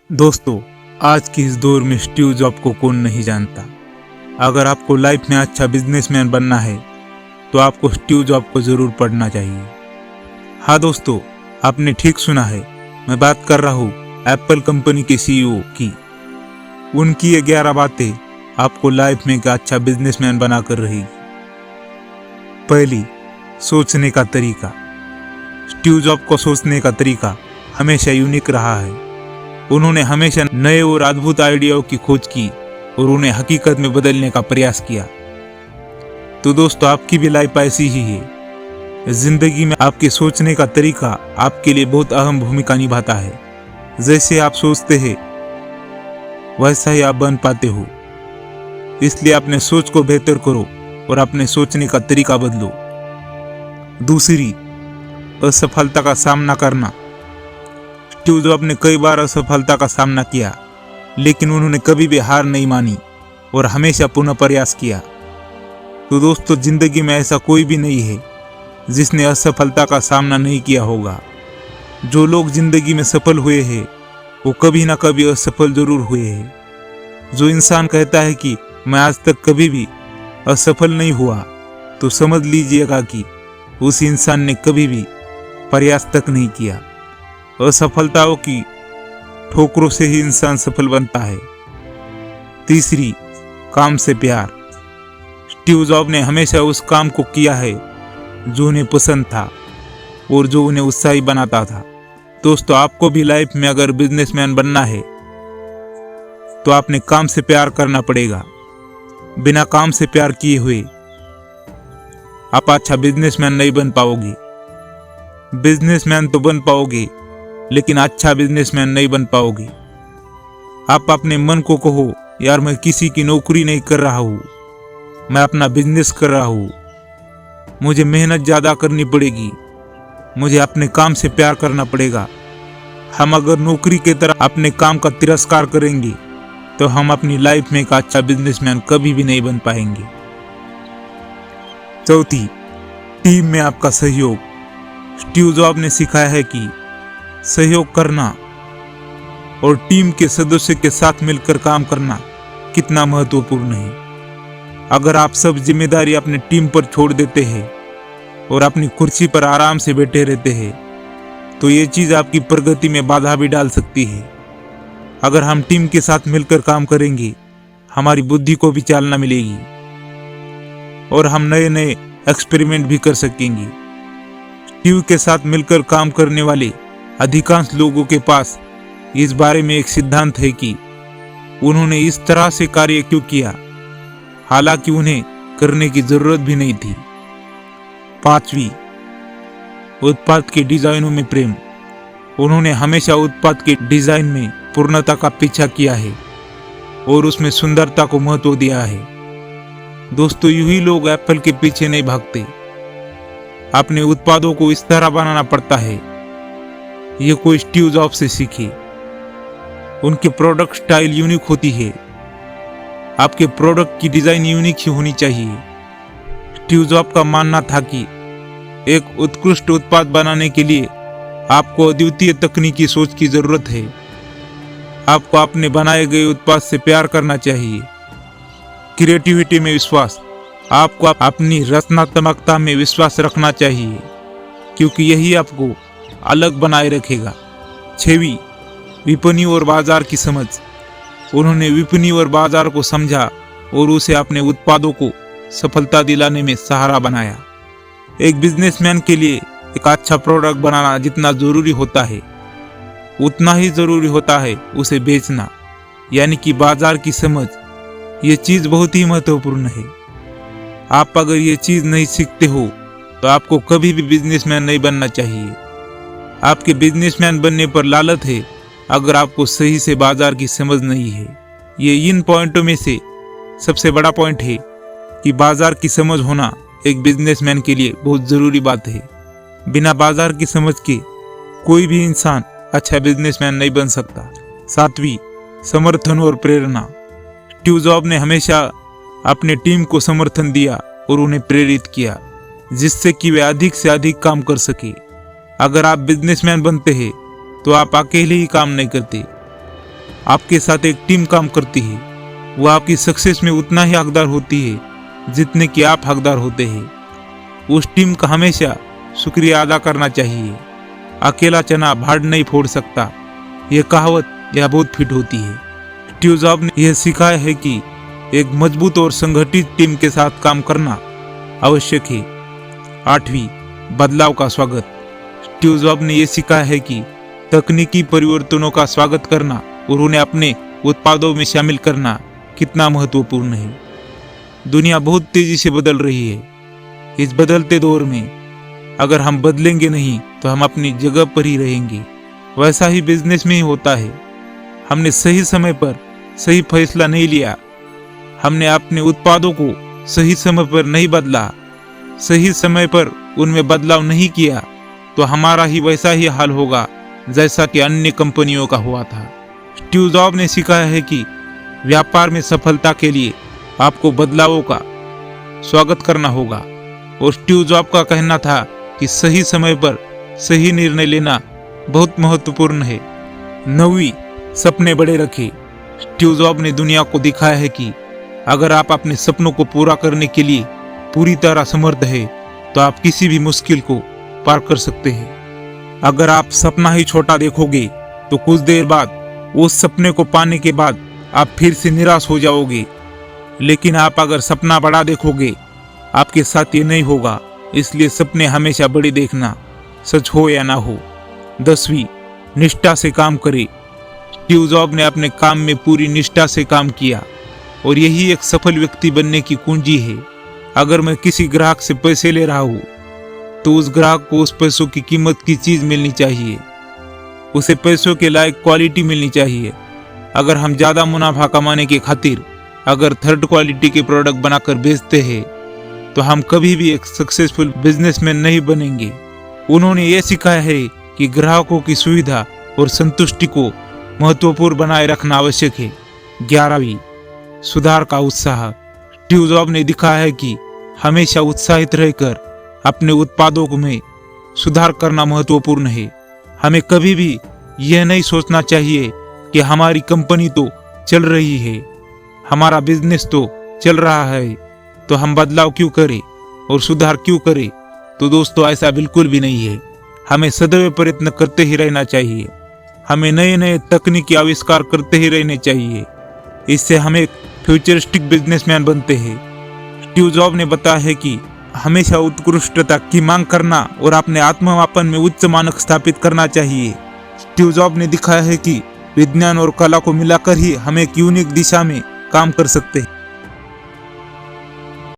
दोस्तों, आज की इस दौर में स्टीव जॉब को कौन नहीं जानता। अगर आपको लाइफ में अच्छा बिजनेसमैन बनना है तो आपको स्टीव जॉब को जरूर पढ़ना चाहिए। हाँ दोस्तों, आपने ठीक सुना है, मैं बात कर रहा हूँ एप्पल कंपनी के सीईओ की। उनकी ये 11 बातें आपको लाइफ में एक अच्छा बिजनेसमैन बनाकर रहेगी। पहली, सोचने का तरीका। स्टीव जॉब को सोचने का तरीका हमेशा यूनिक रहा है। उन्होंने हमेशा नए और अद्भुत आइडियाओं की खोज की और उन्हें हकीकत में बदलने का प्रयास किया। तो दोस्तों, आपकी भी लाइफ ऐसी ही है। जिंदगी में आपके सोचने का तरीका आपके लिए बहुत अहम भूमिका निभाता है। जैसे आप सोचते हैं वैसा ही आप बन पाते हो। इसलिए अपने सोच को बेहतर करो और अपने सोचने का तरीका बदलो। दूसरी, असफलता का सामना करना। स्टीव जॉब ने कई बार असफलता का सामना किया, लेकिन उन्होंने कभी भी हार नहीं मानी और हमेशा पुनः प्रयास किया। तो दोस्तों, जिंदगी में ऐसा कोई भी नहीं है जिसने असफलता का सामना नहीं किया होगा। जो लोग जिंदगी में सफल हुए हैं वो कभी ना कभी असफल जरूर हुए हैं। जो इंसान कहता है कि मैं आज तक कभी भी असफल नहीं हुआ, तो समझ लीजिएगा कि उस इंसान ने कभी भी प्रयास तक नहीं किया। असफलताओं की ठोकरों से ही इंसान सफल बनता है। तीसरी, काम से प्यार। स्टीव जॉब ने हमेशा उस काम को किया है जो उन्हें पसंद था और जो उन्हें उत्साही बनाता था। दोस्तों, आपको भी लाइफ में अगर बिजनेसमैन बनना है तो आपने काम से प्यार करना पड़ेगा। बिना काम से प्यार किए हुए आप अच्छा बिजनेसमैन नहीं बन पाओगे। बिजनेसमैन तो बन पाओगे, लेकिन अच्छा बिजनेसमैन नहीं बन पाओगे। आप अपने मन को कहो, यार मैं किसी की नौकरी नहीं कर रहा हूँ, मैं अपना बिजनेस कर रहा हूँ। मुझे मेहनत ज़्यादा करनी पड़ेगी, मुझे अपने काम से प्यार करना पड़ेगा। हम अगर नौकरी की तरह अपने काम का तिरस्कार करेंगे तो हम अपनी लाइफ में एक अच्छा बिजनेसमैन कभी भी नहीं बन पाएंगे। चौथी, टीम में आपका सहयोग। स्टीव जॉब ने सिखाया है कि सहयोग करना और टीम के सदस्यों के साथ मिलकर काम करना कितना महत्वपूर्ण है। अगर आप सब जिम्मेदारी अपनी टीम पर छोड़ देते हैं और अपनी कुर्सी पर आराम से बैठे रहते हैं तो ये चीज आपकी प्रगति में बाधा भी डाल सकती है। अगर हम टीम के साथ मिलकर काम करेंगे, हमारी बुद्धि को भी चालना मिलेगी और हम नए नए एक्सपेरिमेंट भी कर सकेंगे। टीम के साथ मिलकर काम करने वाले अधिकांश लोगों के पास इस बारे में एक सिद्धांत है कि उन्होंने इस तरह से कार्य क्यों किया, हालांकि उन्हें करने की जरूरत भी नहीं थी। पांचवी, उत्पाद के डिजाइनों में प्रेम। उन्होंने हमेशा उत्पाद के डिजाइन में पूर्णता का पीछा किया है और उसमें सुंदरता को महत्व दिया है। दोस्तों, यही लोग एप्पल के पीछे नहीं भागते। अपने उत्पादों को इस तरह बनाना पड़ता है ये कोई स्टीव जॉब से सीखे। उनके प्रोडक्ट स्टाइल यूनिक होती है। आपके प्रोडक्ट की डिजाइन यूनिक ही होनी चाहिए। स्टीव जॉब का मानना था कि एक उत्कृष्ट उत्पाद बनाने के लिए आपको अद्वितीय तकनीकी सोच की जरूरत है। आपको अपने बनाए गए उत्पाद से प्यार करना चाहिए। क्रिएटिविटी में विश्वास। आपको अपनी रचनात्मकता में विश्वास रखना चाहिए, क्योंकि यही आपको अलग बनाए रखेगा। छवी, विपणी और बाजार की समझ। उन्होंने विपणी और बाजार को समझा और उसे अपने उत्पादों को सफलता दिलाने में सहारा बनाया। एक बिजनेसमैन के लिए एक अच्छा प्रोडक्ट बनाना जितना जरूरी होता है उतना ही जरूरी होता है उसे बेचना, यानी कि बाजार की समझ। ये चीज बहुत ही महत्वपूर्ण है। आप अगर ये चीज नहीं सीखते हो तो आपको कभी भी बिजनेसमैन नहीं बनना चाहिए। आपके बिजनेसमैन बनने पर लालच है अगर आपको सही से बाजार की समझ नहीं है। ये इन पॉइंटों में से सबसे बड़ा पॉइंट है कि बाजार की समझ होना एक बिजनेसमैन के लिए बहुत जरूरी बात है। बिना बाजार की समझ के कोई भी इंसान अच्छा बिजनेसमैन नहीं बन सकता। सातवीं, समर्थन और प्रेरणा। स्टीव जॉब ने हमेशा अपने टीम को समर्थन दिया और उन्हें प्रेरित किया, जिससे कि वे अधिक से अधिक काम कर सके। अगर आप बिजनेसमैन बनते हैं तो आप अकेले ही काम नहीं करते, आपके साथ एक टीम काम करती है, वो आपकी सक्सेस में उतना ही हकदार होती है जितने कि आप हकदार होते हैं। उस टीम का हमेशा शुक्रिया अदा करना चाहिए। अकेला चना भाड़ नहीं फोड़ सकता, यह कहावत यह बहुत फिट होती है। स्टीव जॉब ने यह सिखाया है कि एक मजबूत और संगठित टीम के साथ काम करना आवश्यक है। 8वीं, बदलाव का स्वागत। स्टीव जॉब ने यह सिखाया है कि तकनीकी परिवर्तनों का स्वागत करना और उन्हें अपने उत्पादों में शामिल करना कितना महत्वपूर्ण है। दुनिया बहुत तेजी से बदल रही है। इस बदलते दौर में अगर हम बदलेंगे नहीं तो हम अपनी जगह पर ही रहेंगे। वैसा ही बिजनेस में ही होता है। हमने सही समय पर सही फैसला नहीं लिया, हमने अपने उत्पादों को सही समय पर नहीं बदला, सही समय पर उनमें बदलाव नहीं किया, तो हमारा ही वैसा ही हाल होगा जैसा कि अन्य कंपनियों का हुआ था। स्टीव जॉब ने सिखाया है कि व्यापार में सफलता के लिए आपको बदलावों का स्वागत करना होगा। और स्टीव जॉब का कहना था कि सही समय पर सही निर्णय लेना बहुत महत्वपूर्ण है। 9वीं, सपने बड़े रखें। स्टीव जॉब ने दुनिया को दिखाया है कि अगर आप अपने सपनों को पूरा करने के लिए पूरी तरह समर्थ है तो आप किसी भी मुश्किल को पार कर सकते हैं। अगर आप सपना ही छोटा देखोगे तो कुछ देर बाद उस सपने को पाने के बाद आप फिर से निराश हो जाओगे। लेकिन आप अगर सपना बड़ा देखोगे, आपके साथ ये नहीं होगा। इसलिए सपने हमेशा बड़े देखना, सच हो या ना हो। 10वीं, निष्ठा से काम करें। स्टीव जॉब ने अपने काम में पूरी निष्ठा से काम किया और यही एक सफल व्यक्ति बनने की कुंजी है। अगर मैं किसी ग्राहक से पैसे ले रहा हूँ तो उस ग्राहक को उस पैसों की कीमत की चीज मिलनी चाहिए, उसे पैसों के लायक क्वालिटी मिलनी चाहिए। अगर हम ज्यादा मुनाफा कमाने की खातिर अगर थर्ड क्वालिटी के प्रोडक्ट बनाकर बेचते हैं तो हम कभी भी एक सक्सेसफुल बिजनेसमैन नहीं बनेंगे। उन्होंने ये सिखाया है कि ग्राहकों की सुविधा और संतुष्टि को महत्वपूर्ण बनाए रखना आवश्यक है। 11वीं, सुधार का उत्साह। स्टीव जॉब ने दिखाया है कि हमेशा उत्साहित रहकर अपने उत्पादों में सुधार करना महत्वपूर्ण है। हमें कभी भी यह नहीं सोचना चाहिए कि हमारी कंपनी तो चल रही है, हमारा बिजनेस तो चल रहा है, तो हम बदलाव क्यों करें और सुधार क्यों करें। तो दोस्तों, ऐसा बिल्कुल भी नहीं है। हमें सदैव प्रयत्न करते ही रहना चाहिए। हमें नए नए तकनीकी आविष्कार करते ही रहने चाहिए। इससे हम एक फ्यूचरिस्टिक बिजनेसमैन बनते हैं। स्टीव जॉब ने बताया है कि हमेशा उत्कृष्टता की मांग करना और अपने आत्ममापन में उच्च मानक स्थापित करना चाहिए। स्टीव जॉब ने दिखाया है कि विज्ञान और कला को मिलाकर ही हम एक यूनिक दिशा में काम कर सकते हैं।